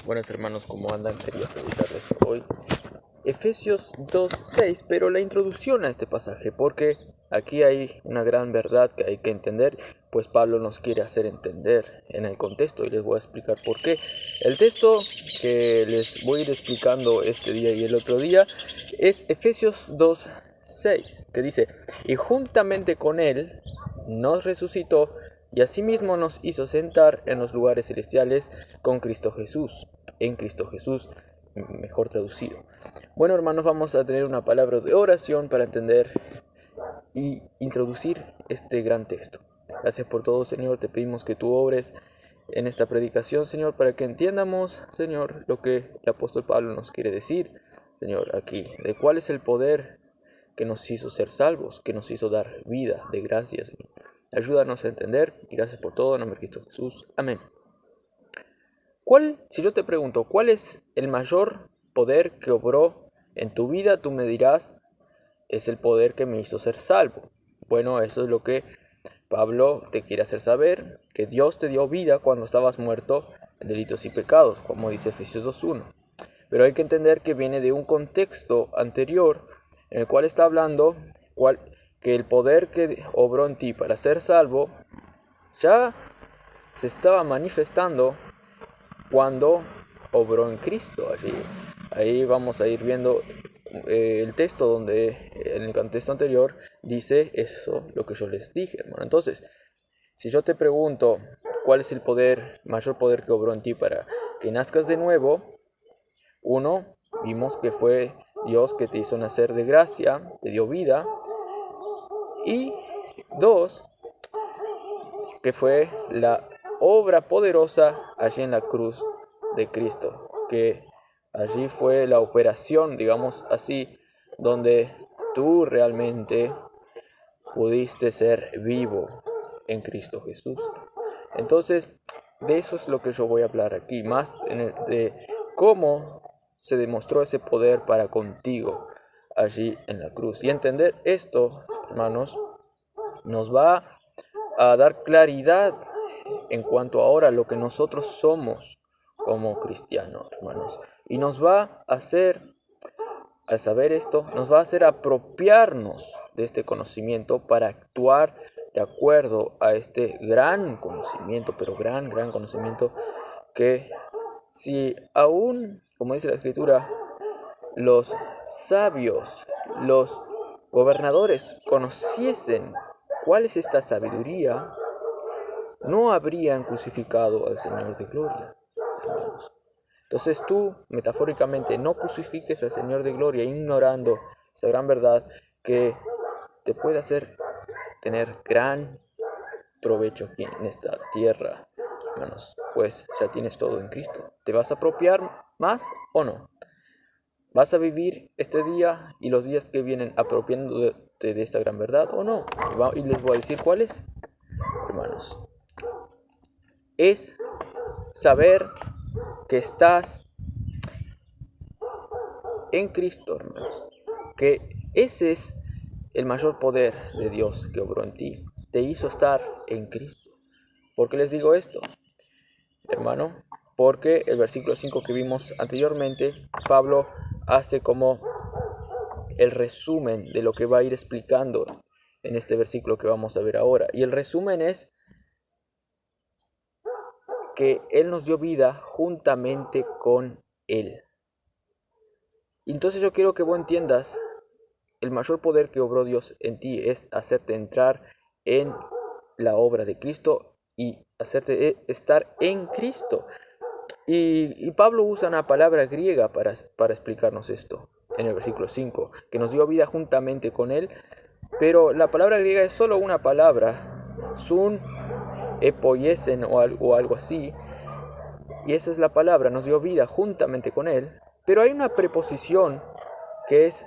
Buenos hermanos, ¿cómo andan? Quería preguntarles hoy Efesios 2:6, pero la introducción a este pasaje, porque aquí hay una gran verdad que hay que entender, pues Pablo nos quiere hacer entender en el contexto y les voy a explicar por qué. El texto que les voy a ir explicando este día y el otro día es Efesios 2:6, que dice: y juntamente con él nos resucitó y asimismo nos hizo sentar en los lugares celestiales con Cristo Jesús, en Cristo Jesús, mejor traducido. Bueno, hermanos, vamos a tener una palabra de oración para entender y introducir este gran texto. Gracias por todo, Señor. Te pedimos que tú obres en esta predicación, Señor, para que entiendamos, Señor, lo que el apóstol Pablo nos quiere decir, Señor, aquí, de cuál es el poder que nos hizo ser salvos, que nos hizo dar vida de gracia, Señor. Ayúdanos a entender y gracias por todo, en nombre de Cristo Jesús. Amén. Si yo te pregunto, ¿cuál es el mayor poder que obró en tu vida? Tú me dirás, es el poder que me hizo ser salvo. Bueno, eso es lo que Pablo te quiere hacer saber, que Dios te dio vida cuando estabas muerto en delitos y pecados, como dice Efesios 2:1. Pero hay que entender que viene de un contexto anterior en el cual está hablando que el poder que obró en ti para ser salvo ya se estaba manifestando cuando obró en Cristo. Ahí vamos a ir viendo el texto donde en el contexto anterior dice eso, lo que yo les dije, hermano. Entonces, si yo te pregunto cuál es el mayor poder que obró en ti para que nazcas de nuevo, uno, vimos que fue Dios que te hizo nacer de gracia, te dio vida. Y dos, que fue la obra poderosa allí en la cruz de Cristo, que allí fue la operación, digamos así, donde tú realmente pudiste ser vivo en Cristo Jesús. Entonces, de eso es lo que yo voy a hablar aquí, más de cómo se demostró ese poder para contigo allí en la cruz. Y entender esto, hermanos, nos va a dar claridad en cuanto ahora a lo que nosotros somos como cristianos, hermanos. Y nos va a hacer, al saber esto, nos va a hacer apropiarnos de este conocimiento para actuar de acuerdo a este gran conocimiento, pero gran conocimiento, que si aún, como dice la Escritura, los sabios, los gobernadores conociesen cuál es esta sabiduría, no habrían crucificado al Señor de gloria, hermanos. Entonces tú, metafóricamente, no crucifiques al Señor de gloria ignorando esta gran verdad que te puede hacer tener gran provecho aquí en esta tierra, hermanos. Pues ya tienes todo en Cristo. ¿Te vas a apropiar más o no? ¿Vas a vivir este día y los días que vienen apropiándote de esta gran verdad o no? Y les voy a decir cuál es, hermanos. Es saber que estás en Cristo, hermanos. Que ese es el mayor poder de Dios que obró en ti. Te hizo estar en Cristo. ¿Por qué les digo esto, hermano? Porque el versículo 5 que vimos anteriormente, Pablo hace como el resumen de lo que va a ir explicando en este versículo que vamos a ver ahora. Y el resumen es que Él nos dio vida juntamente con Él. Entonces yo quiero que vos entiendas, el mayor poder que obró Dios en ti es hacerte entrar en la obra de Cristo y hacerte estar en Cristo. Y Pablo usa una palabra griega para explicarnos esto en el versículo 5, que nos dio vida juntamente con Él, pero la palabra griega es solo una palabra, sun epoiesen o algo así, y esa es la palabra, nos dio vida juntamente con Él, pero hay una preposición que es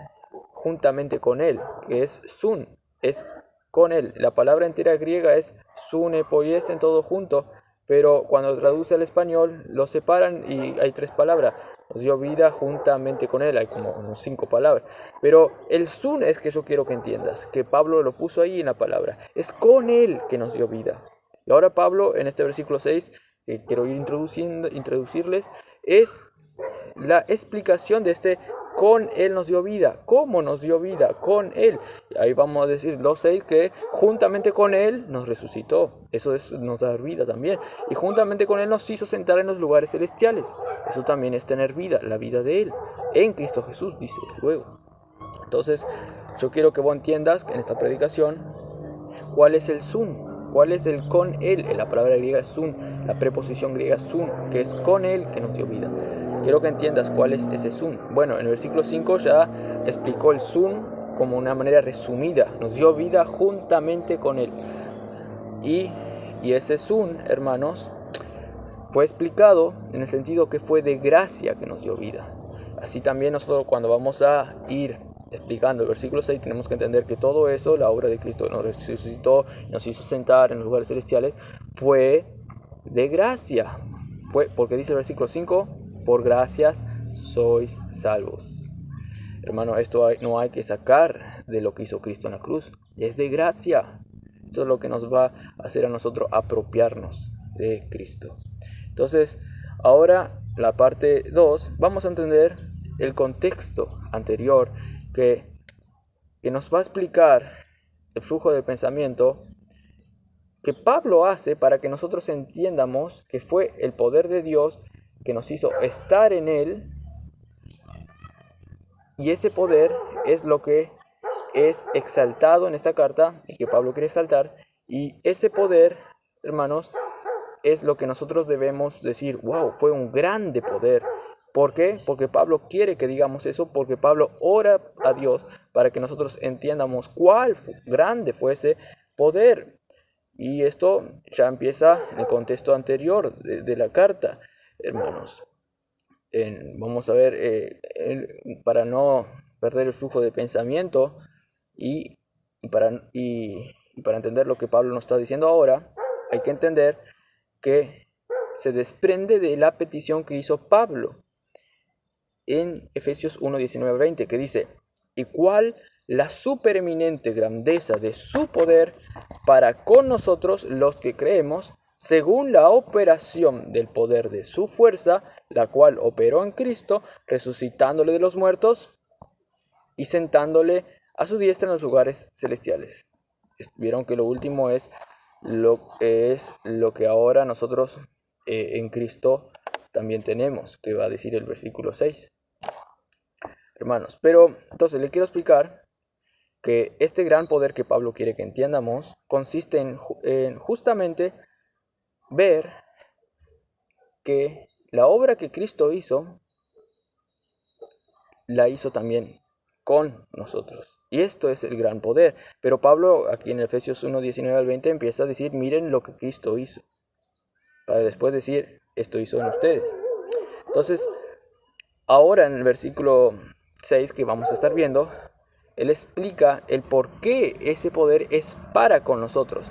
juntamente con Él, que es sun, es con Él. La palabra entera griega es sun epoiesen, todo junto, pero cuando traduce al español lo separan y hay 3 palabras. Nos dio vida juntamente con Él, hay como 5 palabras. Pero el sun es que yo quiero que entiendas, que Pablo lo puso ahí en la palabra. Es con Él que nos dio vida. Y ahora Pablo en este versículo 6 que quiero ir introducirles es la explicación de este con Él nos dio vida. ¿Cómo nos dio vida? Con Él. Ahí vamos a decir los 6 que juntamente con Él nos resucitó. Eso es nos da vida también. Y juntamente con Él nos hizo sentar en los lugares celestiales. Eso también es tener vida, la vida de Él. En Cristo Jesús, dice luego. Entonces, yo quiero que vos entiendas en esta predicación cuál es el sun, cuál es el con Él. La palabra griega es sun, la preposición griega es sun, que es con Él que nos dio vida. Quiero que entiendas cuál es ese sun. Bueno, en el versículo 5 ya explicó el sun como una manera resumida. Nos dio vida juntamente con Él. Y ese sun, hermanos, fue explicado en el sentido que fue de gracia que nos dio vida. Así también nosotros cuando vamos a ir explicando el versículo 6 tenemos que entender que todo eso, la obra de Cristo nos resucitó, nos hizo sentar en los lugares celestiales, fue de gracia. Fue porque dice el versículo 5, por gracias sois salvos. Hermano, esto no hay que sacar de lo que hizo Cristo en la cruz. Es de gracia. Esto es lo que nos va a hacer a nosotros apropiarnos de Cristo. Entonces, ahora la parte 2, vamos a entender el contexto anterior que nos va a explicar el flujo del pensamiento que Pablo hace para que nosotros entiendamos que fue el poder de Dios que nos hizo estar en Él, y ese poder es lo que es exaltado en esta carta y que Pablo quiere exaltar, y ese poder, hermanos, es lo que nosotros debemos decir, wow, fue un grande poder. ¿Por qué? Porque Pablo quiere que digamos eso, porque Pablo ora a Dios para que nosotros entiendamos cuál grande fue ese poder. Y esto ya empieza en el contexto anterior de la carta, hermanos. Vamos a ver, para no perder el flujo de pensamiento y para entender lo que Pablo nos está diciendo ahora, hay que entender que se desprende de la petición que hizo Pablo en Efesios 1, 19, 20, que dice, y cuál la supereminente grandeza de su poder para con nosotros los que creemos, según la operación del poder de su fuerza, la cual operó en Cristo, resucitándole de los muertos y sentándole a su diestra en los lugares celestiales. Vieron que lo último es lo que ahora nosotros en Cristo también tenemos, que va a decir el versículo 6. Hermanos, pero entonces le quiero explicar que este gran poder que Pablo quiere que entiendamos consiste en justamente ver que la obra que Cristo hizo, la hizo también con nosotros. Y esto es el gran poder. Pero Pablo aquí en Efesios 1, 19 al 20 empieza a decir, miren lo que Cristo hizo. Para después decir, esto hizo en ustedes. Entonces, ahora en el versículo 6 que vamos a estar viendo, él explica el por qué ese poder es para con nosotros.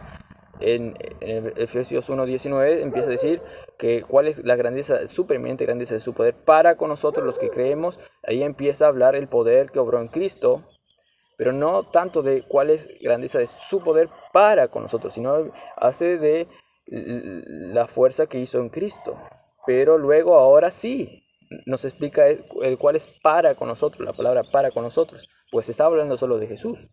En Efesios 1:19 empieza a decir que cuál es la grandeza, supereminente grandeza de su poder para con nosotros los que creemos. Ahí empieza a hablar el poder que obró en Cristo, pero no tanto de cuál es la grandeza de su poder para con nosotros, sino hace de la fuerza que hizo en Cristo. Pero luego ahora sí nos explica el cuál es para con nosotros, la palabra para con nosotros, pues está hablando solo de Jesús,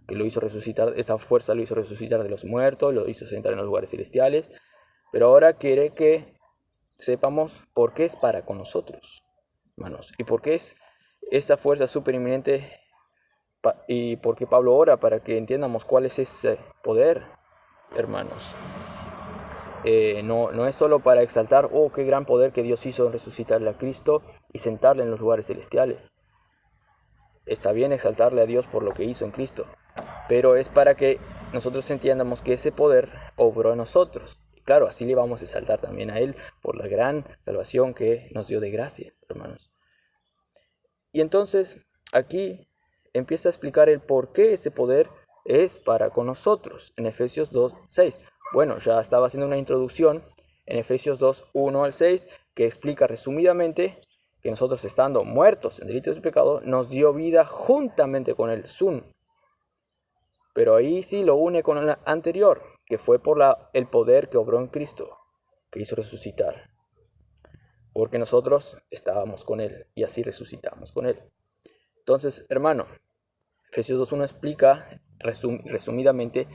que lo hizo resucitar, esa fuerza lo hizo resucitar de los muertos, lo hizo sentar en los lugares celestiales, pero ahora quiere que sepamos por qué es para con nosotros, hermanos, y por qué es esa fuerza supereminente, y por qué Pablo ora para que entiendamos cuál es ese poder, hermanos. No es solo para exaltar, oh, qué gran poder que Dios hizo en resucitarle a Cristo y sentarle en los lugares celestiales. Está bien exaltarle a Dios por lo que hizo en Cristo, pero es para que nosotros entiendamos que ese poder obró en nosotros. Y claro, así le vamos a exaltar también a Él por la gran salvación que nos dio de gracia, hermanos. Y entonces, aquí empieza a explicar el por qué ese poder es para con nosotros, en Efesios 2:6. Bueno, ya estaba haciendo una introducción en Efesios 2:1 al 6, que explica resumidamente que nosotros, estando muertos en delitos y pecado, nos dio vida juntamente con el Sun. Pero ahí sí lo une con el anterior, que fue por el poder que obró en Cristo. que hizo resucitar, porque nosotros estábamos con Él y así resucitamos con Él. Entonces, hermano, Efesios 2:1 explica resumidamente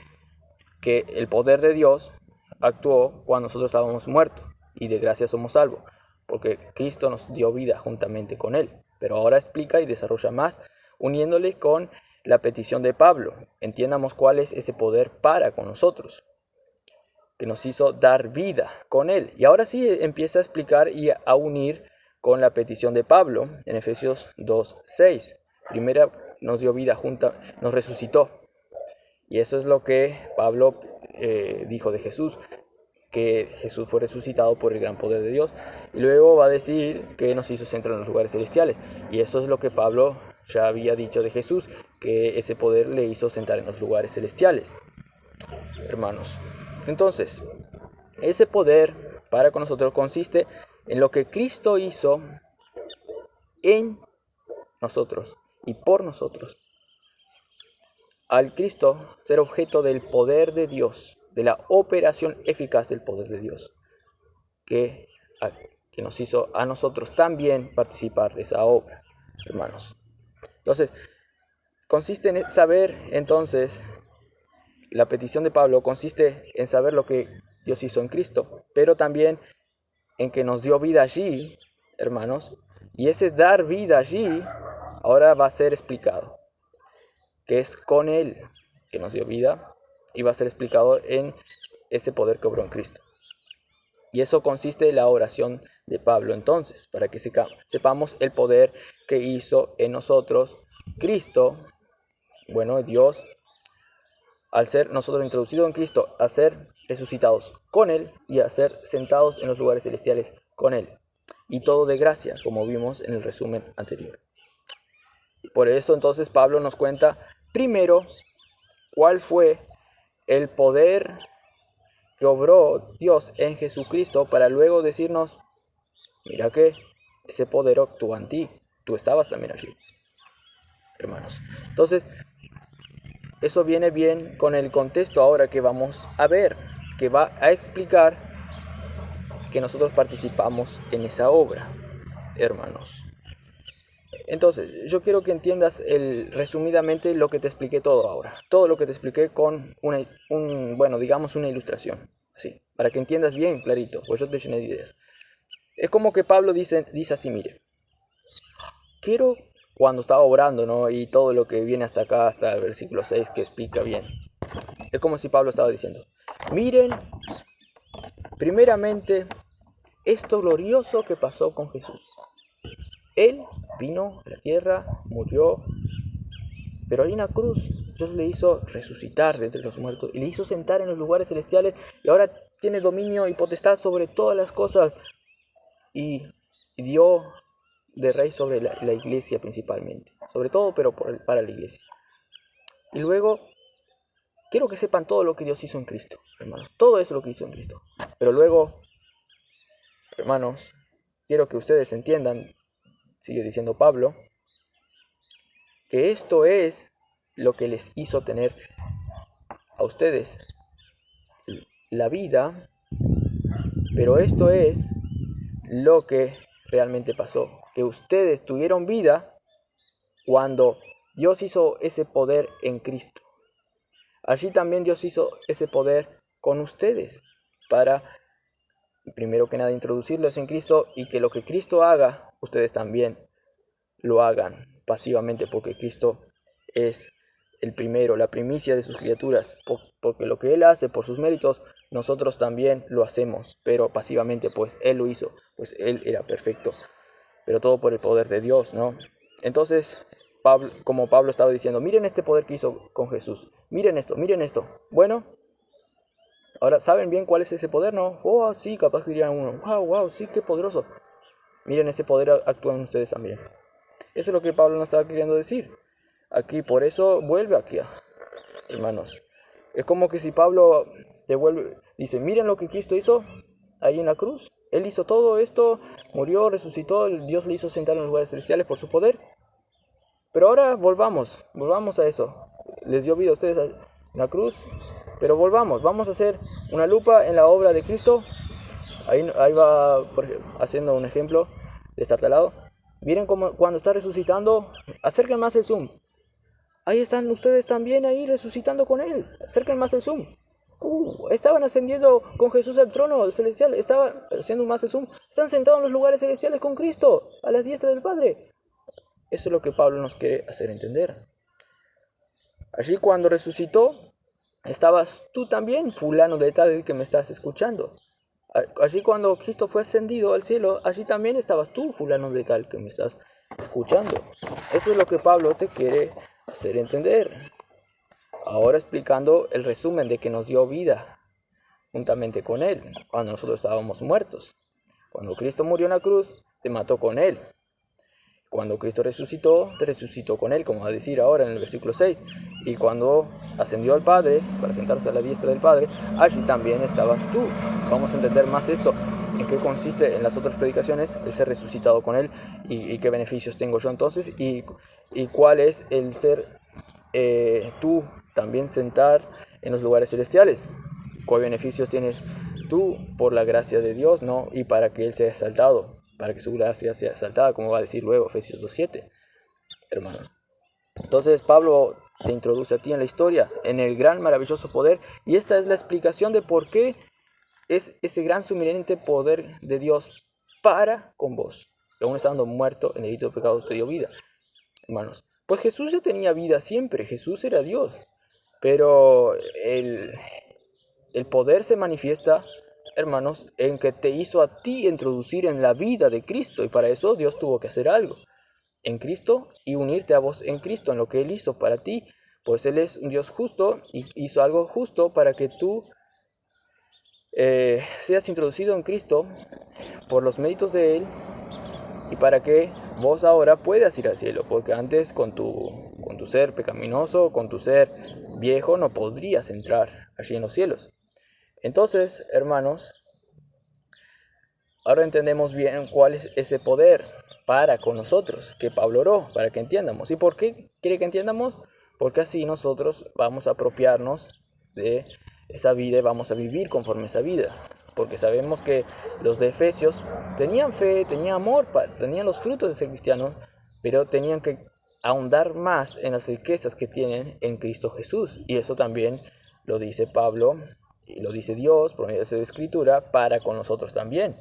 que el poder de Dios actuó cuando nosotros estábamos muertos y de gracia somos salvos, porque Cristo nos dio vida juntamente con Él. Pero ahora explica y desarrolla más, uniéndole con la petición de Pablo. Entiendamos cuál es ese poder para con nosotros, que nos hizo dar vida con Él. Y ahora sí empieza a explicar y a unir con la petición de Pablo en Efesios 2:6. Primero nos dio vida nos resucitó. Y eso es lo que Pablo dijo de Jesús, que Jesús fue resucitado por el gran poder de Dios. Y luego va a decir que nos hizo sentar en los lugares celestiales. Y eso es lo que Pablo ya había dicho de Jesús, que ese poder le hizo sentar en los lugares celestiales. Hermanos, entonces, ese poder para con nosotros consiste en lo que Cristo hizo en nosotros y por nosotros. Al Cristo ser objeto del poder de Dios, de la operación eficaz del poder de Dios, que nos hizo a nosotros también participar de esa obra, hermanos. Entonces, consiste en saber, entonces, la petición de Pablo consiste en saber lo que Dios hizo en Cristo, pero también en que nos dio vida allí, hermanos, y ese dar vida allí ahora va a ser explicado, que es con Él que nos dio vida, y va a ser explicado en ese poder que obró en Cristo. Y eso consiste en la oración de Pablo, entonces, para que sepamos el poder que hizo en nosotros Cristo, bueno, Dios, al ser nosotros introducidos en Cristo, a ser resucitados con Él y a ser sentados en los lugares celestiales con Él. Y todo de gracia, como vimos en el resumen anterior. Por eso entonces Pablo nos cuenta primero cuál fue el poder que obró Dios en Jesucristo, para luego decirnos, mira que ese poder actúa en ti, tú estabas también allí, hermanos. Entonces, eso viene bien con el contexto ahora que vamos a ver, que va a explicar que nosotros participamos en esa obra, hermanos. Entonces, yo quiero que entiendas resumidamente lo que te expliqué todo ahora. Todo lo que te expliqué con una ilustración. Así, para que entiendas bien clarito, pues yo te llené de ideas. Es como que Pablo dice así, mire. Quiero, cuando estaba orando, ¿no? Y todo lo que viene hasta acá, hasta el versículo 6, que explica bien. Es como si Pablo estaba diciendo, miren, primeramente, esto glorioso que pasó con Jesús. Él vino a la tierra, murió, pero ahí en la cruz Dios le hizo resucitar de entre los muertos y le hizo sentar en los lugares celestiales y ahora tiene dominio y potestad sobre todas las cosas y dio de rey sobre la iglesia principalmente, sobre todo pero para la iglesia. Y luego quiero que sepan todo lo que Dios hizo en Cristo, hermanos, todo eso lo que hizo en Cristo. Pero luego, hermanos, quiero que ustedes entiendan, sigue diciendo Pablo, que esto es lo que les hizo tener a ustedes la vida, pero esto es lo que realmente pasó, que ustedes tuvieron vida cuando Dios hizo ese poder en Cristo. Allí también Dios hizo ese poder con ustedes para, primero que nada, introducirlos en Cristo y que lo que Cristo haga, ustedes también lo hagan pasivamente, porque Cristo es el primero, la primicia de sus criaturas, porque lo que Él hace por sus méritos, nosotros también lo hacemos, pero pasivamente, pues Él lo hizo, pues Él era perfecto, pero todo por el poder de Dios, ¿no? Entonces, como Pablo estaba diciendo, miren este poder que hizo con Jesús, miren esto, bueno, ahora, ¿saben bien cuál es ese poder, no? Oh, sí, capaz que dirían uno, wow, sí, qué poderoso. Miren, ese poder actúa en ustedes también. Eso es lo que Pablo nos estaba queriendo decir. Aquí, por eso vuelve aquí, hermanos. Es como que si Pablo dice, miren lo que Cristo hizo ahí en la cruz. Él hizo todo esto, murió, resucitó, Dios le hizo sentar en los lugares celestiales por su poder. Pero ahora volvamos a eso. Les dio vida a ustedes en la cruz, pero vamos a hacer una lupa en la obra de Cristo Ahí va haciendo un ejemplo de estar talado. Miren como cuando está resucitando, acerquen más el zoom. Ahí están ustedes también ahí resucitando con él. Acerquen más el zoom. Estaban ascendiendo con Jesús al trono celestial. Estaban haciendo más el zoom. Están sentados en los lugares celestiales con Cristo, a la diestra del Padre. Eso es lo que Pablo nos quiere hacer entender. Allí cuando resucitó, estabas tú también, fulano de tal que me estás escuchando. Allí cuando Cristo fue ascendido al cielo, allí también estabas tú, fulano de tal que me estás escuchando. Esto es lo que Pablo te quiere hacer entender. Ahora explicando el resumen de que nos dio vida juntamente con Él, cuando nosotros estábamos muertos. Cuando Cristo murió en la cruz, te mató con Él. Cuando Cristo resucitó, te resucitó con Él, como va a decir ahora en el versículo 6. Y cuando ascendió al Padre, para sentarse a la diestra del Padre, allí también estabas tú. Vamos a entender más esto, en qué consiste en las otras predicaciones el ser resucitado con Él, y qué beneficios tengo yo entonces, y cuál es el ser tú también sentar en los lugares celestiales. ¿Cuáles beneficios tienes tú por la gracia de Dios, no? Y para que Él sea exaltado, para que su gracia sea exaltada, como va a decir luego Efesios 2:7, hermanos. Entonces Pablo te introduce a ti en la historia, en el gran maravilloso poder, y esta es la explicación de por qué es ese gran suminente poder de Dios para con vos, que aún estando muerto en delito de pecado te dio vida, hermanos. Pues Jesús ya tenía vida siempre, Jesús era Dios, pero el poder se manifiesta, hermanos, en que te hizo a ti introducir en la vida de Cristo, y para eso Dios tuvo que hacer algo en Cristo y unirte a vos en Cristo, en lo que Él hizo para ti, pues Él es un Dios justo y hizo algo justo para que tú seas introducido en Cristo por los méritos de Él, y para que vos ahora puedas ir al cielo, porque antes con tu ser pecaminoso, con tu ser viejo, no podrías entrar allí en los cielos. Entonces, hermanos, ahora entendemos bien cuál es ese poder para con nosotros, que Pablo oró, para que entiendamos. ¿Y por qué quiere que entiendamos? Porque así nosotros vamos a apropiarnos de esa vida y vamos a vivir conforme a esa vida. Porque sabemos que los de Efesios tenían fe, tenían amor, tenían los frutos de ser cristianos, pero tenían que ahondar más en las riquezas que tienen en Cristo Jesús. Y eso también lo dice Pablo y lo dice Dios por medio de su escritura para con nosotros también.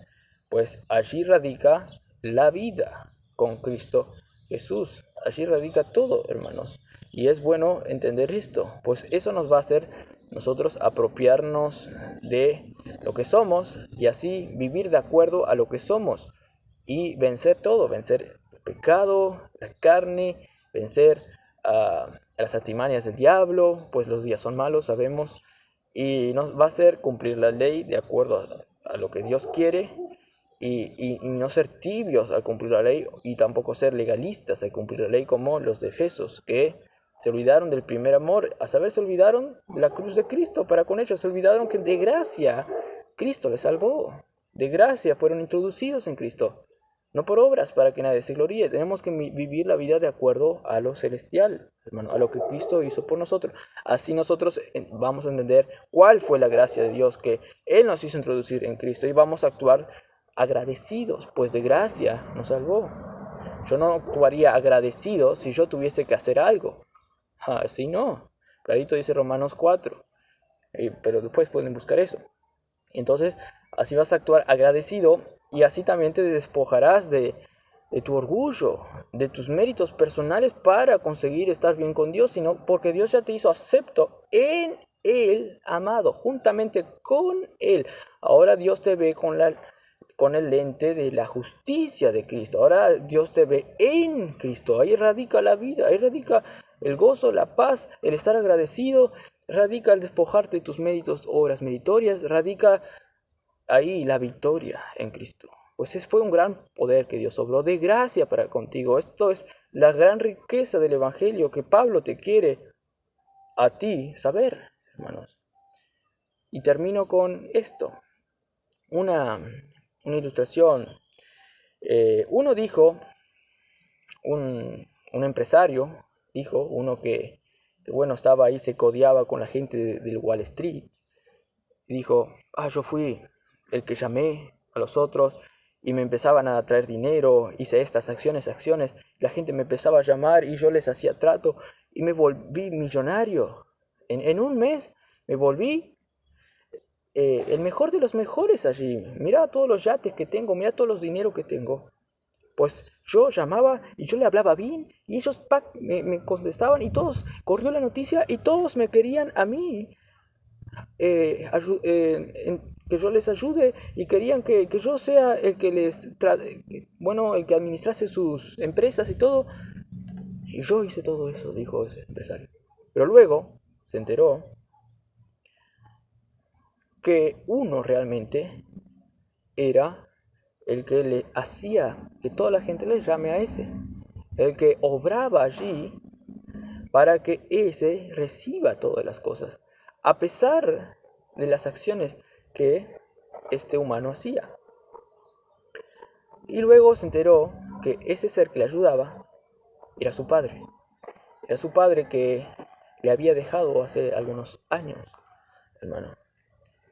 Pues allí radica la vida con Cristo Jesús. Allí radica todo, hermanos. Y es bueno entender esto, pues eso nos va a hacer nosotros apropiarnos de lo que somos y así vivir de acuerdo a lo que somos y vencer todo, vencer el pecado, la carne, vencer a las artimañas del diablo, pues los días son malos, sabemos, y nos va a hacer cumplir la ley de acuerdo a lo que Dios quiere. Y no ser tibios al cumplir la ley, y tampoco ser legalistas al cumplir la ley como los de Efesos, que se olvidaron del primer amor, a saber, se olvidaron de la cruz de Cristo. Para con ellos se olvidaron que de gracia Cristo les salvó, de gracia fueron introducidos en Cristo, no por obras para que nadie se gloríe. Tenemos que vivir la vida de acuerdo a lo celestial, hermano, a lo que Cristo hizo por nosotros. Así nosotros vamos a entender cuál fue la gracia de Dios, que Él nos hizo introducir en Cristo, y vamos a actuar agradecidos, pues de gracia nos salvó. Yo no actuaría agradecido si yo tuviese que hacer algo. Así no. Clarito dice Romanos 4. Pero después pueden buscar eso. Entonces, así vas a actuar agradecido, y así también te despojarás de tu orgullo, de tus méritos personales para conseguir estar bien con Dios, sino porque Dios ya te hizo acepto en Él, amado, juntamente con Él. Ahora Dios te ve con el lente de la justicia de Cristo. Ahora Dios te ve en Cristo. Ahí radica la vida, ahí radica el gozo, la paz, el estar agradecido, radica el despojarte de tus méritos, obras meritorias, radica ahí la victoria en Cristo. Pues fue un gran poder que Dios obró de gracia para contigo. Esto es la gran riqueza del Evangelio que Pablo te quiere a ti saber, hermanos. Y termino con esto. Una ilustración. Uno dijo, un empresario dijo, uno que bueno, estaba ahí, se codeaba con la gente del Wall Street, y dijo, yo fui el que llamé a los otros y me empezaban a traer dinero, hice estas acciones, la gente me empezaba a llamar y yo les hacía trato y me volví millonario. En un mes me volví el mejor de los mejores allí. Mira todos los yates que tengo, mira todos los dinero que tengo. Pues yo llamaba y yo le hablaba bien y ellos me contestaban y todos, corrió la noticia y todos me querían a mí, que yo les ayude y querían que yo sea el que el que administrase sus empresas y todo. Y yo hice todo eso, dijo ese empresario. Pero luego se enteró que uno realmente era el que le hacía que toda la gente le llame a ese, el que obraba allí para que ese reciba todas las cosas, a pesar de las acciones que este humano hacía. Y luego se enteró que ese ser que le ayudaba era su padre. Era su padre que le había dejado hace algunos años, hermano.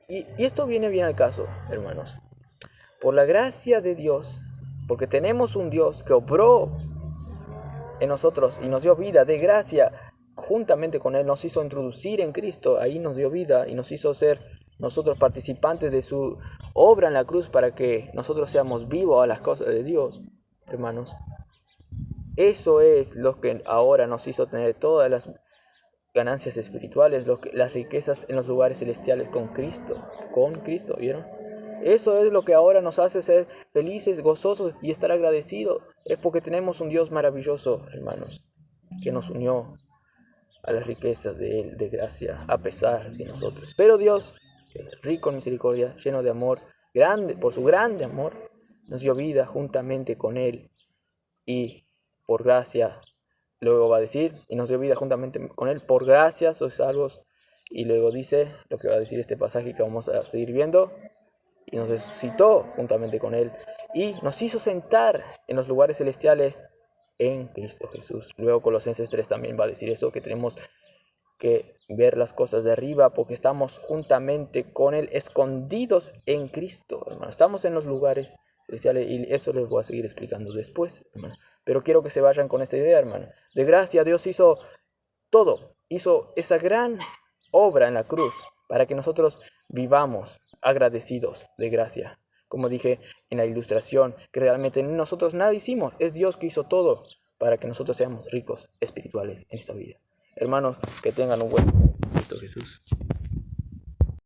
Y esto viene bien al caso, hermanos. Por la gracia de Dios, porque tenemos un Dios que obró en nosotros y nos dio vida de gracia, juntamente con Él nos hizo introducir en Cristo, ahí nos dio vida y nos hizo ser nosotros participantes de su obra en la cruz para que nosotros seamos vivos a las cosas de Dios, hermanos. Eso es lo que ahora nos hizo tener todas las ganancias espirituales, las riquezas en los lugares celestiales con Cristo, ¿vieron? Eso es lo que ahora nos hace ser felices, gozosos y estar agradecidos. Es porque tenemos un Dios maravilloso, hermanos, que nos unió a las riquezas de Él, de gracia, a pesar de nosotros. Pero Dios, rico en misericordia, lleno de amor, grande, por su grande amor, nos dio vida juntamente con Él. Y por gracia, luego va a decir, y nos dio vida juntamente con Él, por gracia sois salvos. Y luego dice lo que va a decir este pasaje que vamos a seguir viendo. Y nos resucitó juntamente con Él y nos hizo sentar en los lugares celestiales en Cristo Jesús. Luego Colosenses 3 también va a decir eso, que tenemos que ver las cosas de arriba porque estamos juntamente con Él, escondidos en Cristo, hermano. Estamos en los lugares celestiales y eso les voy a seguir explicando después, hermano. Pero quiero que se vayan con esta idea, hermano. De gracia Dios hizo todo, hizo esa gran obra en la cruz para que nosotros vivamos agradecidos de gracia. Como dije en la ilustración, que realmente nosotros nada hicimos, es Dios que hizo todo para que nosotros seamos ricos espirituales en esta vida. Hermanos, que tengan un buen Cristo Jesús.